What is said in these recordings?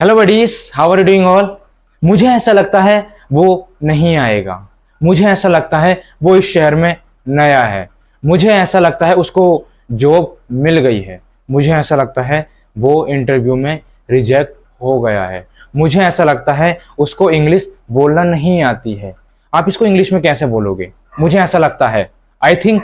Hello buddies, how are you doing all. मुझे ऐसा लगता है वो नहीं आएगा। मुझे ऐसा लगता है वो इस शहर में नया है। मुझे ऐसा लगता है उसको जॉब मिल गई है। मुझे ऐसा लगता है वो इंटरव्यू में रिजेक्ट हो गया है। मुझे ऐसा लगता है उसको इंग्लिश बोलना नहीं आती है। आप इसको इंग्लिश में कैसे बोलोगे? मुझे ऐसा लगता है। आई थिंक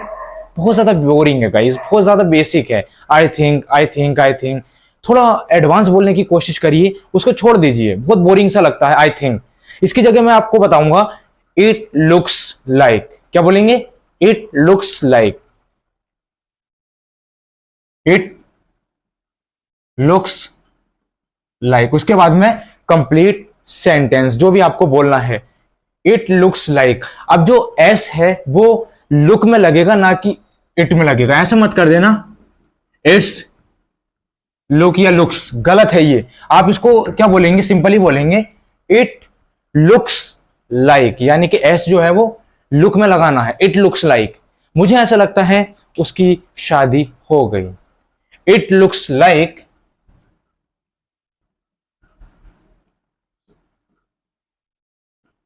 बहुत ज़्यादा बोरिंग है गाइस, बहुत ज़्यादा बेसिक है। आई थिंक थोड़ा एडवांस बोलने की कोशिश करिए, उसको छोड़ दीजिए, बहुत बोरिंग सा लगता है आई थिंक। इसकी जगह मैं आपको बताऊंगा इट लुक्स लाइक। क्या बोलेंगे? It looks like. It looks like. उसके बाद में कंप्लीट सेंटेंस जो भी आपको बोलना है, इट लुक्स लाइक। अब जो एस है वो लुक में लगेगा, ना कि इट में लगेगा। ऐसे मत कर देना इट्स लुक या लुक्स, गलत है ये। आप इसको क्या बोलेंगे? सिंपली बोलेंगे इट लुक्स लाइक, यानी कि एस जो है वो लुक में लगाना है। इट लुक्स लाइक मुझे ऐसा लगता है उसकी शादी हो गई। इट लुक्स लाइक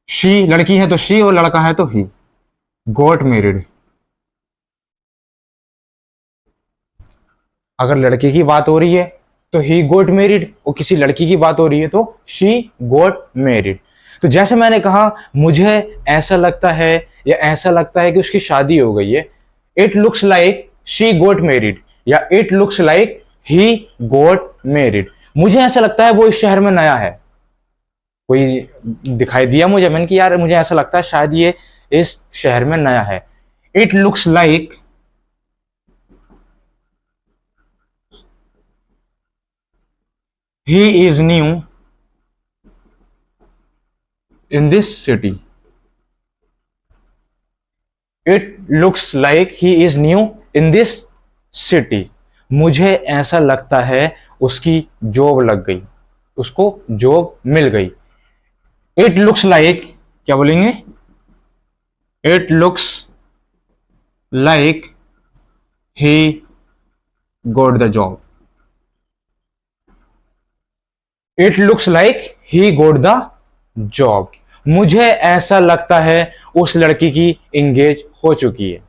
शी, लड़की है तो शी और लड़का है तो ही, गॉट मैरिड। अगर लड़के की बात हो रही है तो ही गोट मैरिड, और किसी लड़की की बात हो रही है तो शी गोट मैरिड। तो जैसे मैंने कहा, मुझे ऐसा लगता है या ऐसा लगता है कि उसकी शादी हो गई है। It looks like she got married या it looks like he got married. मुझे ऐसा लगता है वो इस शहर में नया है। कोई दिखाई दिया मुझे, मैंने कि यार मुझे ऐसा लगता है शायद ये इस शहर में नया है। It looks like he is new in this city. It looks like he is new in this city. मुझे ऐसा लगता है उसकी जॉब लग गई, उसको जॉब मिल गई। It looks like, क्या बोलेंगे? It looks like he got the job. It looks like he goat the job. मुझे ऐसा लगता है उस लड़की की इंगेज हो चुकी है।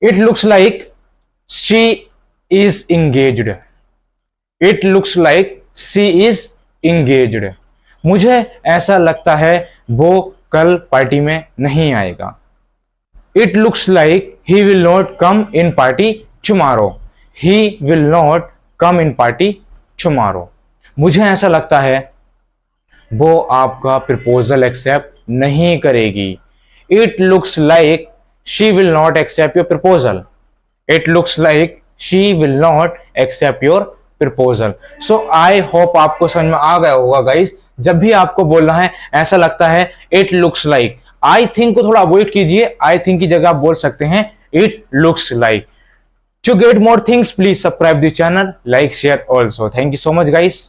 It looks like she is engaged. It looks like she is engaged. मुझे ऐसा लगता है वो कल पार्टी में नहीं आएगा। It looks like he will not come in party tomorrow. He will not come in party tomorrow. मुझे ऐसा लगता है वो आपका प्रपोजल एक्सेप्ट नहीं करेगी। It looks like she will not accept your proposal. It looks like she will not accept your proposal. So I hope आपको समझ में आ गया होगा गाइस। जब भी आपको बोलना है ऐसा लगता है it looks like, I think को थोड़ा अवॉइड कीजिए। आई थिंक की जगह आप बोल सकते हैं it looks like. To get more things, please subscribe the channel, like, share also. Thank you so much guys.